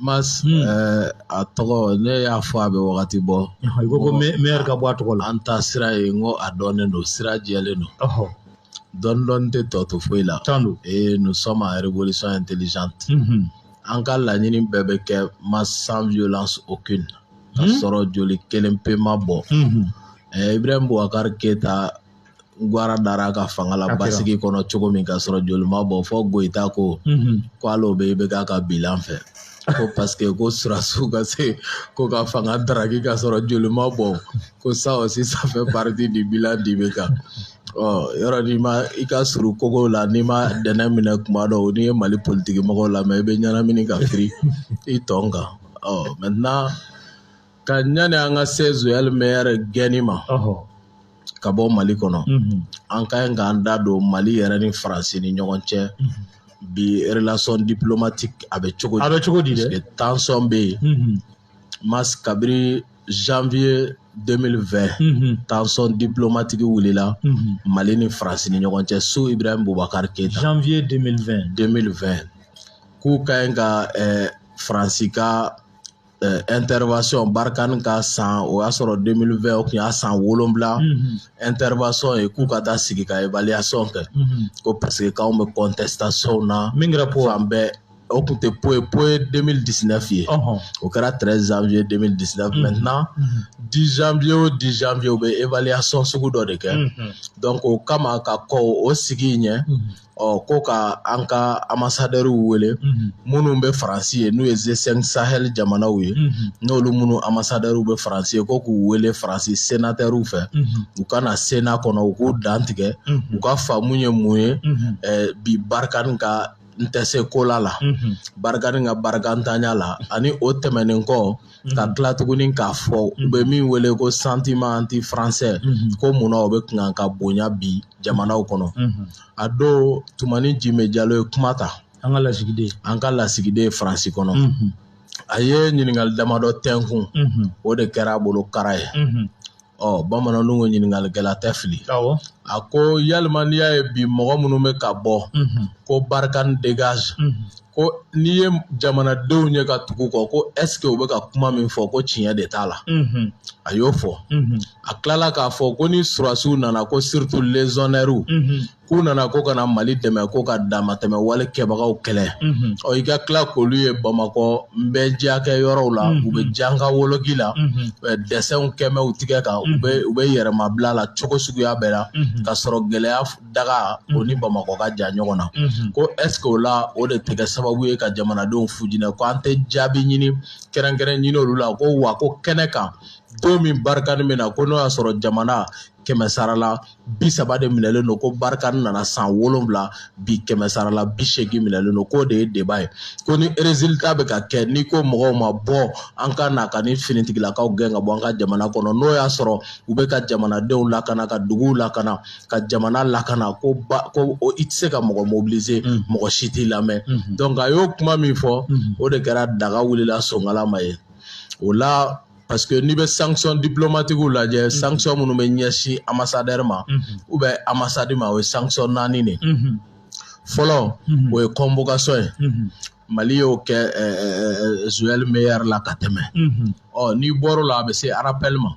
Mas a tɔgɔ ne y'a fɔ a bɛ wagati bɔ. I ko maire ka bɔ a tɔgɔ la. An ta sira ye n ko a dɔnnen don, sira jɛlen don. Dɔɔnin tɛ tɔ to foyi la. Et nous sommes en révolution intelligente. An ka laɲini bɛɛ bɛ kɛ mas sans violence aucune. Ka sɔrɔ joli kelen pe ma bɔ. Ibrahim Boubacar Keita Gwara dara ka fanga la basigi kɔnɔ cogo min ka sɔrɔ joli ma bɔ fɔ Goyita ko k'ale bɛ bɛ k'a ka bilan fɛ. Ko parce que ko Surasiw ka se ko ka fanga daraki ka sɔrɔ joli ma bɔ ko ça aussi ça fait partie du bilan d'Ibeka. Yɔrɔ n'i ma i ka suru kogo la n'i ma dɛnɛ minɛ kuma dɔw n'i ye Mali politique mɔgɔw lamɛn i bɛ ɲɛnamini ka firi i tɔn kan. Maintenant ka ɲani an ka se Joël Meyer gɛnni ma ka bɔ Mali kɔnɔ an ka ɲi k'an da don Mali yɛrɛ ni Faransi ni ɲɔgɔn cɛ bi relation diplomatique a bɛ cogo di dɛ? Parce que tension bɛ yen mas kabiri janvier 2020 tension diplomatique wulila Mali ni Faransi ni ɲɔgɔn cɛ sous Ibrahim Boubacar Keita. Janvier 2020 k'u ka ɲi ka Faransi ka intervention Barkhane ka san o y'a sɔrɔ 2020 o tun y'a san 7 intervention ye k'u ka taa sigi ka évaluation kɛ ko parce que k'anw bɛ contestation na fan bɛɛ o tun tɛ poye 2019 ye o kɛra 13 janvier 2019 maintenant 10 janvier o 10 janvier u bɛ évaluation sugu dɔ de kɛ donc o kama ka kɔ o sigi ɲɛ ko ka an ka ambassadeur wele minnu bɛ Faransi ye n'u ye G5 Sahel jamanaw ye n'olu minnu ambassadeur bɛ Faransi ye ko k'u wele Faransi sénateur fɛ u ka na Sénat kɔnɔ u k'u dan tigɛ u ka faamu ye mun ye bi Barkhane ka n tɛ se ko la Barkhane ka barakantanya la ani o tɛmɛnen kɔ ka tila tuguni k'a fɔ u bɛ min wele ko sentiment anti-français ko munna o bɛ kan ka bonya bi jamanaw kɔnɔ a don Tumani Jime Jallow ye kuma ta an ka lasigiden Faransi kɔnɔ a ye ɲininkali damadɔ tɛnkun o de kɛra a bolo kara ye bamananw ko ɲininkalikɛla tɛ fili a ko yalima n'i y'a ye bi mɔgɔ minnu bɛ ka bɔ ko Barkhane dégage ko n'i ye jamanadenw ye ka tugu kɔ ko est-ce que u bɛ ka kuma min fɔ ko tiɲɛ de t'a la a y'o fɔ a tilala k'a fɔ ko ni Surasiw nana ko surtout légionnaires k'u nana ko ka na Mali dɛmɛ ko ka damatɛmɛ wale kɛbagaw kɛlɛ i ka tila k'olu ye Bamakɔ nbɛnjiya kɛ yɔrɔw la u bɛ janga woloki la dessinw kɛmɛ u tigɛ kan u bɛ yɛrɛmabila la cogo suguya bɛɛ la ka sɔrɔ gɛlɛya daga o ni Bamakɔ ka jan ɲɔgɔn na ko est-ce que o la o de tɛ kɛ sababu ye ka jamanadenw fujinɛ ko an tɛ jaabi ɲini kɛrɛnkɛrɛn ɲini olu la ko wa ko kɛnɛ kan don min Barkhane bɛ na ko n'o y'a sɔrɔ jamana 100 la 30 de minɛlen don ko Barkhane nana san 7 bi 100 la 80 minɛlen don k'o de ye débat ye ko ni résultat bɛ ka kɛ ni ko mɔgɔw ma bɔ an ka na ka ni finitigilakaw gɛn ka bɔ an ka jamana kɔnɔ n'o y'a sɔrɔ u bɛ ka jamanadenw lakana ka duguw lakana ka jamana lakana ko i tɛ se ka mɔgɔ mobiliser mɔgɔ si t'i lamɛn donc a y'o kuma min fɔ o de kɛra daga wulila Sonkala ma ye o la parce que n'i bɛ sanction diplomatique lajɛ sanction minnu bɛ ɲɛsin ambassadeur ma ou bien ambassade ma o ye sanction 4 de fɔlɔ o ye convocation ye Mali y'o kɛ Joël Meyer la ka tɛmɛ n'i bɔr'o la a bɛ se rappel ma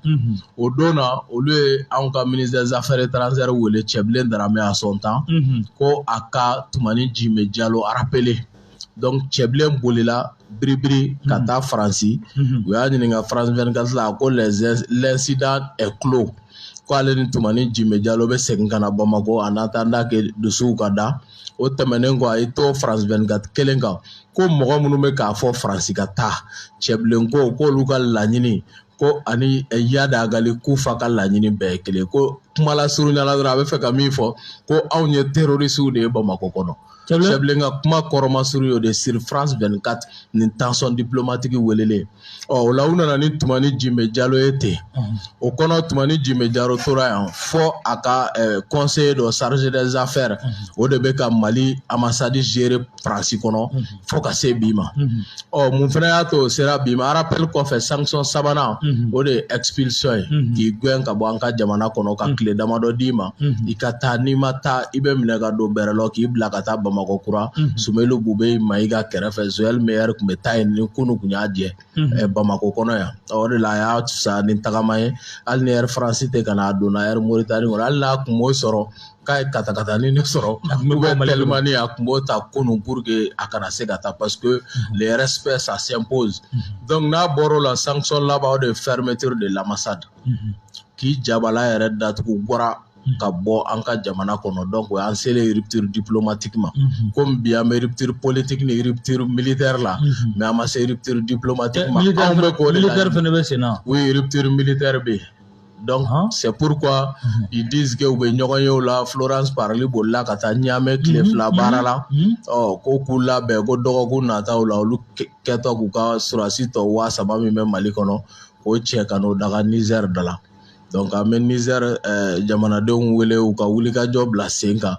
o don na olu ye anw ka ministre des affaires étrangères wele Cɛbilen Darame à son temps ko a ka Tumani Jime Jallow rappeler donc Cɛbilen bolila biribiri ka taa Faransi u y'a ɲininka France 24 la ko l'incident est clos ko ale ni Tumani Jime Jallow bɛ segin ka na Bamako en attendant que dossiers ka da o tɛmɛnen kɔ a ye to France 24 kelen kan ko mɔgɔ minnu bɛ k'a fɔ Faransi ka taa Cɛbilen ko k'olu ka laɲini ko ani Yada Agali Kufa ka laɲini bɛɛ ye kelen ko kuma la surunya la dɔrɔn a bɛ fɛ ka min fɔ ko anw ye terroristes de ye Bamako kɔnɔ Cɛbilen ka kuma kɔrɔmasuru y'o de sur France 24 ni tension diplomatique welelen o la u nana ni Tumani Jime Jallow ye ten o kɔnɔ Tumani Jime Jallow tora yan fɔ a ka conseiller dɔ chargé des affaires o de bɛ ka Mali ambassade gérer France kɔnɔ fɔ ka se bi ma mun fana y'a to o sera bi ma rappel kɔfɛ sanction 3nan o de ye expulsion ye k'i gɛn ka bɔ an ka jamana kɔnɔ ka tile damadɔ d'i ma i ka taa n'i ma taa i bɛ minɛ ka don bɛrɛ la k'i bila ka taa Bamakɔ Bamakɔ kura Sumelu Bube Maïga kɛrɛfɛ Joël Meyer tun bɛ taa yen ni kunu kun y'a jɛ Bamakɔ kɔnɔ yan o de la a y'a fisaya ni tagama ye hali ni Air France tɛ ka na a donna Air Mauritanie kɔnɔ hali n'a kun m'o sɔrɔ k'a ye katakatani ne sɔrɔ tellement a kun b'o ta kunu pour que a kana se ka taa parce que le respect ça s'impose donc n'a bɔr'o la sanction laban o de fermeture de l'ambassade k'i jabala yɛrɛ datugu bɔra ka bɔ an ka jamana kɔnɔ donc o y'an selen rupture diplomatique ma comme bi an bɛ rupture politique ni rupture militaire la mais an ma se rupture diplomatique ma anw bɛ k'o de la militaire fɛnɛ bɛ sen na oui rupture militaire bɛ yen donc c'est pourquoi ils disent que u bɛ ɲɔgɔn ye o la Florence Parly bolila ka taa Niamey tile 2 baara la ko k'u labɛn ko dɔgɔkun nataw la olu kɛtɔ k'u ka surasi tɔ 3000 min bɛ Mali kɔnɔ k'o cɛ ka n'o daga Niger da la donc an bɛ Niger jamanadenw wele u ka wulikajɔ bila sen kan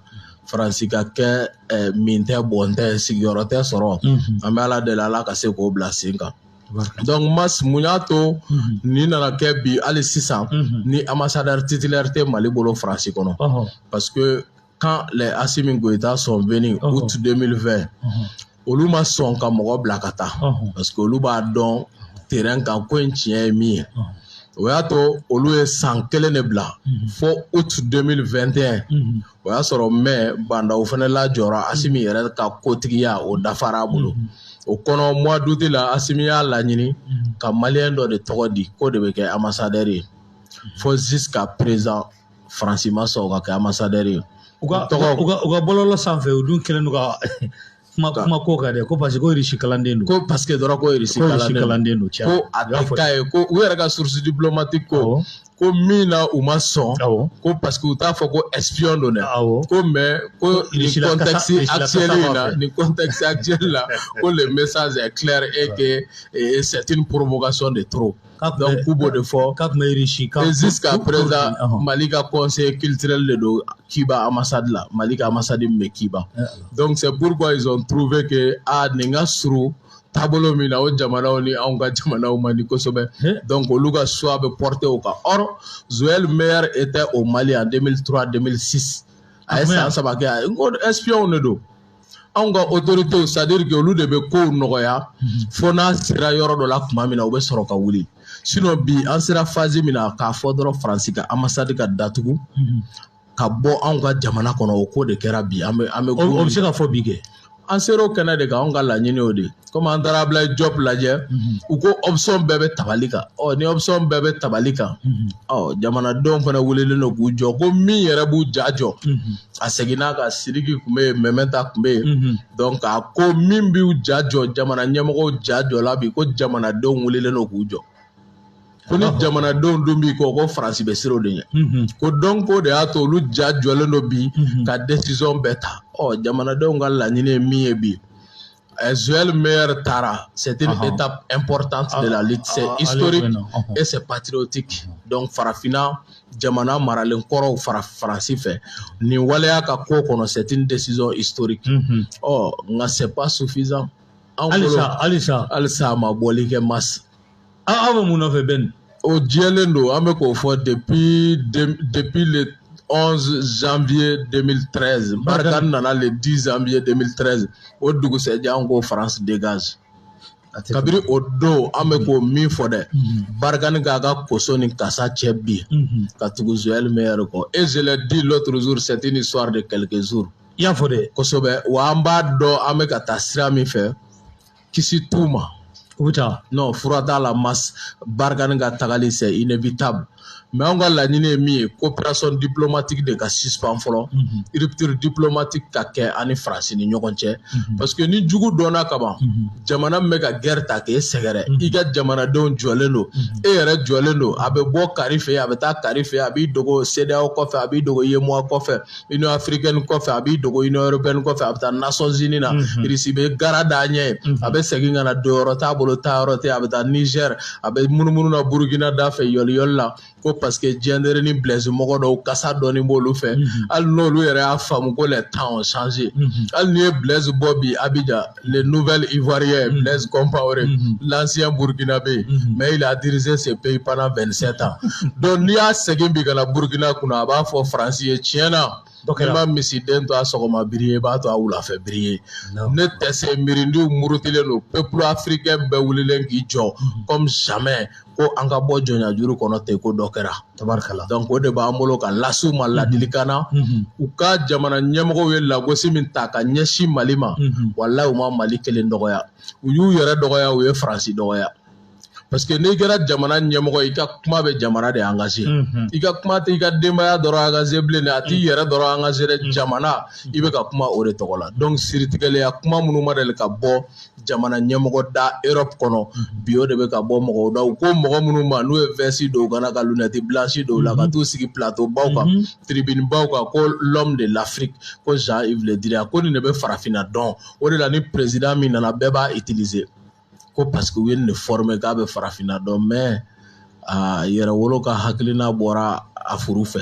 Faransi ka kɛ min tɛ bɔn tɛ sigiyɔrɔ tɛ sɔrɔ an bɛ Ala deli Ala ka se k'o bila sen kan donc mas mun y'a to ni nana kɛ bi hali sisan ni ambassadeur titulaire tɛ Mali bolo Faransi kɔnɔ parce que quand les Assimi Goïta sont venus août 2020 olu ma sɔn ka mɔgɔ bila ka taa parce que olu b'a dɔn terrain kan ko in tiɲɛ ye min ye o y'a to olu ye san 1 de bila fo août 2021 o y'a sɔrɔ mai bandaw fana lajɔra Assimi yɛrɛ ka kotigiya o dafara a bolo o kɔnɔ mois d'août la Assimi y'a laɲini ka malien dɔ de tɔgɔ di ko de bɛ kɛ ambassadeur ye fo jusqu'à présent Faransi ma sɔn ka kɛ ambassadeur ye u ka bɔlɔlɔ sanfɛ o dun kɛlen do ka kuma ko ka dɛ ko parce que ko Irisi kalanden do ko parce que dɔrɔn ko Irisi kalanden do ko a tɛ k'a ye ko u yɛrɛ ka source diplomatique ko min na u ma sɔn ko parce que u t'a fɔ ko espion don dɛ ko mais ko nin contexte actuel in na nin contexte actuel la ko le message est clair et que c'est une provocation de trop donc k'u b'o de fɔ et jusqu'à présent Mali ka conseil culturel de do Kiba ambassade la Mali ka ambassade min bɛ Kiba donc c'est pourquoi ils ont trouvé que nin ka surun taabolo min na o jamanaw ni anw ka jamanaw man di kosɛbɛ donc olu ka choix bɛ porter o kan or Joël Meyer était au Mali en 2003-2006 a ye san 3 kɛ n ko espion de don anw ka autorités c'est à dire que olu de bɛ kow nɔgɔya fo n'a sera yɔrɔ dɔ la tuma min na u bɛ sɔrɔ ka wuli sinon bi an sera phase min na k'a fɔ dɔrɔn Faransi ka ambassade ka datugu ka bɔ anw ka jamana kɔnɔ o ko de kɛra bi an bɛ o bɛ se ka fɔ bi kɛ an ser'o kɛnɛ de kan anw ka laɲini o de comme an taara Ablaye Diop lajɛ u ko option bɛɛ bɛ tabali kan ni option bɛɛ bɛ tabali kan jamanadenw fana welelen do k'u jɔ ko min yɛrɛ b'u ja jɔ a seginna ka Sidiki tun bɛ yen Mɛmɛta tun bɛ yen donc a ko min b'u ja jɔ jamana ɲɛmɔgɔw ja jɔla bi ko jamanadenw welelen do k'u jɔ ko ni jamanadenw dun b'i kɔ ko Faransi bɛ siran o de ɲɛ ko donc o de y'a to olu ja jɔlen do bi ka décision bɛɛ ta jamanadenw ka laɲini ye min ye bi Joël Meyer taara c'est une étape importante de la lutte c'est historique et c'est patriotique donc farafinna jamana maralen kɔrɔw Faransi fɛ nin waleya ka ko kɔnɔ c'est une décision historique nka c'est pas suffisant halisa a ma bɔli kɛ masse aw bɛ mun nɔfɛ Ben o jɛlen do an bɛ k'o fɔ depuis le 11 janvier 2013 Barkhane nana le 10 janvier 2013 o dugusɛjɛ an ko France dégage kabiri o don an bɛ k'o min fɔ dɛ Barkhane k'a ka koso ni kasa cɛ bi ka tugu Joël Meyer kɔ et je l'ai dit l'autre jour c'est une histoire de quelques jours i y'a fɔ dɛ kosɛbɛ wa an b'a dɔn an bɛ ka taa sira min fɛ kisi t'u ma non fura t'a la masse Barkhane ka tagali c'est inévitable mais anw ka laɲini ye min ye coopération diplomatique de ka suspend fɔlɔ rupture diplomatique ka kɛ ani Faransi ni ɲɔgɔn cɛ parce que ni jugu dɔnna kaban jamana min bɛ ka guerre ta k'e sɛgɛrɛ i ka jamanadenw jɔlen do e yɛrɛ jɔlen do a bɛ bɔ kari fɛ a bɛ taa kari fɛ a b'i dogo CEDEAO kɔfɛ a b'i dogo UEMOA kɔfɛ Union africaine kɔfɛ a b'i dogo Union européenne kɔfɛ a bɛ taa Nations Unies na Irisi bɛ gara d'a ɲɛ a bɛ segin ka na don yɔrɔ t'a bolo taa yɔrɔ tɛ a bɛ taa Niger a bɛ munumunu na Burkina da fɛ yɔliyɔli la ko parce que diɲɛdere ni Blaise mɔgɔ dɔw kasa dɔɔni b'olu fɛ hali n'olu yɛrɛ y'a faamu ko les temps ont changé hali n'i ye Blaise bɔ bi Abidjan les nouvelles ivoiriens Blaise Compaoré l'ancien burkinabé mais il a dirigé ce pays pendant 27 ans donc n'i y'a segin bi ka na Burkina kunna a b'a fɔ Faransi ye tiɲɛ na n'i ma misiden to a sɔgɔma biri ye i b'a to a wulafɛ biri ye ne tɛ se miirindiw murutilen don peuple africain bɛɛ wulilen k'i jɔ comme jamais ko an ka bɔ jɔnyajuru kɔnɔ ten ko dɔ kɛra tabarikala donc o de b'an bolo ka las'u ma ladilikan na u ka jamana ɲɛmɔgɔw ye lagosi min ta ka ɲɛsin Mali ma walahi u ma Mali kelen dɔgɔya u y'u yɛrɛ dɔgɔya u ye Faransi dɔgɔya parce que n'i kɛra jamana ɲɛmɔgɔ i ka kuma bɛ jamana de engagé i ka kuma tɛ i ka denbaya dɔrɔn engagé bilen dɛ a t'i yɛrɛ dɔrɔn engagé dɛ jamana i bɛ ka kuma o de tɔgɔ la donc siritigɛlenya kuma minnu ma deli ka bɔ jamana ɲɛmɔgɔ da Europe kɔnɔ bi o de bɛ ka bɔ mɔgɔw da u ko mɔgɔ minnu ma n'u ye veste dɔw kana ka lunette blanche dɔw la ka t'u sigi plateau baw kan tribune baw kan ko l'homme de l'Afrique ko Jean-Yves Le Drian ko nin de bɛ farafinna dɔn o de la ni président min nana bɛɛ b'a utiliser ko parce que u ye nin former k'a bɛ farafinna dɔn mais yɛrɛ wolo ka hakilina bɔra a furu fɛ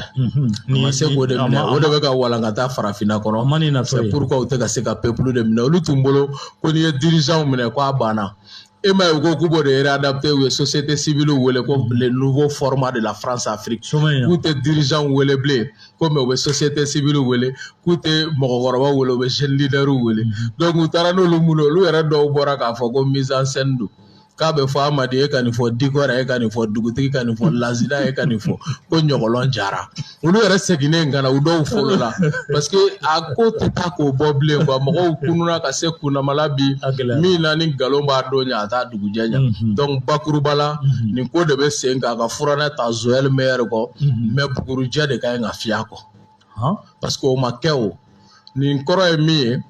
ma se k'o de minɛ o de bɛ ka walankata farafinna kɔnɔ c'est pourquoi u tɛ ka se ka peuple de minɛ olu tun bolo ko n'i ye dirigeant minɛ ko a banna e ma ye ko k'u b'o de réadapter u ye société civile wele ko le nouveau format de la France-Afrique k'u tɛ dirigeant wele bilen ko mais u bɛ société civile wele k'u tɛ mɔgɔkɔrɔba wele u bɛ jeune leader wele donc u taara n'olu mun ye olu yɛrɛ dɔw bɔra k'a fɔ ko mise en scène don k'a bɛ fɔ Amadi e ka nin fɔ Dikɔrɛ e ka nin fɔ dugutigi ka nin fɔ Lazida e ka nin fɔ ko ɲɔgɔlɔn jara olu yɛrɛ seginnen ka na u dɔw folo la parce que a ko tɛ taa k'o bɔ bilen quoi mɔgɔw kununa ka se kunnamala bi min na ni nkalon b'a don ɲa a t'a dugujɛ ɲa donc bakuruba la nin ko de bɛ sen k'a ka furanɛ ta Joël Meyer kɔ mais bukurujɛ de ka ɲi ka fiyɛ kɔ parce que o ma kɛ o nin kɔrɔ ye min ye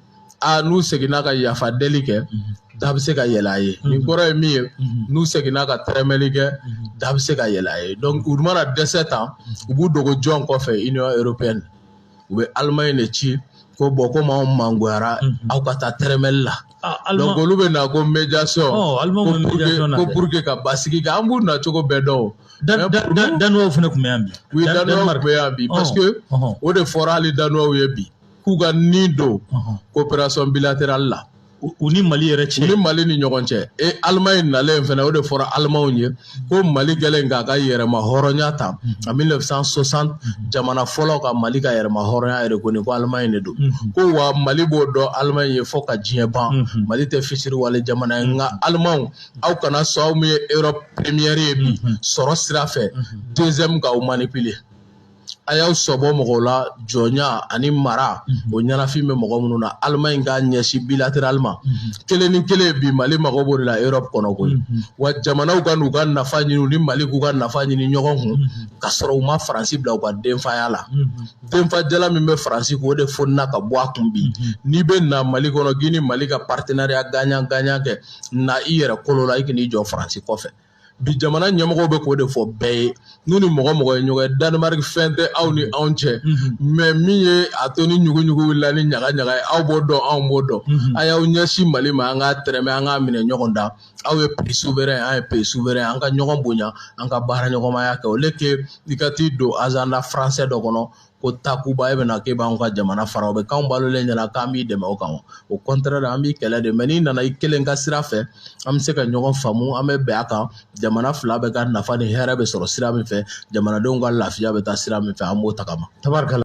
n'u seginna ka yafa deli kɛ da bɛ se ka yɛlɛ a ye nin kɔrɔ ye min ye n'u seginna ka tɛrɛmɛli kɛ da bɛ se ka yɛlɛ a ye donc u mana dɛsɛ tan u b'u dogo jɔn kɔfɛ Union européenne u bɛ Allemagne de ci ko bon komi anw mangoyara aw ka taa tɛrɛmɛli la donc olu bɛ na ko médiation ko pour que ka basigi kɛ an b'u na cogo bɛɛ dɔn Danois fana tun bɛ yan bi oui Danois tun bɛ yan bi parce que o de fɔra hali Danois ye bi k'u ka ni don coopération bilatérale la u ni Mali yɛrɛ cɛ u ni Mali ni ɲɔgɔn cɛ Allemagne nalen fɛnɛ o de fɔra Allemagne ye ko Mali gɛlɛn k'a ka yɛrɛma hɔrɔnya ta en 1960 jamana fɔlɔ ka Mali ka yɛrɛma hɔrɔnya reconnu ko Allemagne de don ko wa Mali b'o dɔn Allemagne ye fɔ ka diɲɛ ban Mali tɛ fisiri wale jamana ye nka Allemagne aw kana sɔn aw min ye Europe première ye bi sɔrɔ sira fɛ deuxième k'aw manipuler a y'aw sɔbɔ mɔgɔw la jɔnya ani mara o ɲɛnafin bɛ mɔgɔ minnu na Allemagne k'a ɲɛsin bilatéralement kelen ni kelen bi Mali mago b'o de la Europe kɔnɔ koyi wa jamanaw ka n'u ka nafa ɲini ni Mali k'u ka nafa ɲini ɲɔgɔn kun ka sɔrɔ u ma Faransi bila u ka denfaya la denfajala min bɛ Faransi k'o de fonina ka bɔ a kun bi n'i bɛ na Mali kɔnɔ k'i ni Mali ka partenariat gagnant gagnant kɛ na i yɛrɛ kolo la i kan'i jɔ Faransi kɔfɛ bi jamana ɲɛmɔgɔw bɛ k'o de fɔ bɛɛ ye n'u ni mɔgɔ mɔgɔ ye ɲɔgɔn ye Danemark fɛn tɛ aw ni anw cɛ mais min ye a to ni ɲuguɲugu wulila ni ɲaga ɲaga ye aw b'o dɔn anw b'o dɔn a y'aw ɲɛsin Mali ma an k'a tɛrɛmɛ an k'a minɛ ɲɔgɔn da aw ye pays souverain an ye pays souverain an ka ɲɔgɔn bonya an ka baara ɲɔgɔnmaya kɛ o le que i ka t'i don agenda français dɔ kɔnɔ ko takuba e bɛna k'e b'anw ka jamana fara o bɛ k'anw balolen ɲɛna k'an b'i dɛmɛ o kan o contraire an b'i kɛlɛ de mais n'i nana i kelen ka sira fɛ an bɛ se ka ɲɔgɔn faamu an bɛ bɛn a kan jamana fila bɛ ka nafa ni hɛrɛ bɛ sɔrɔ sira min fɛ jamanadenw ka lafiya bɛ taa sira min fɛ an b'o tagama tabarikala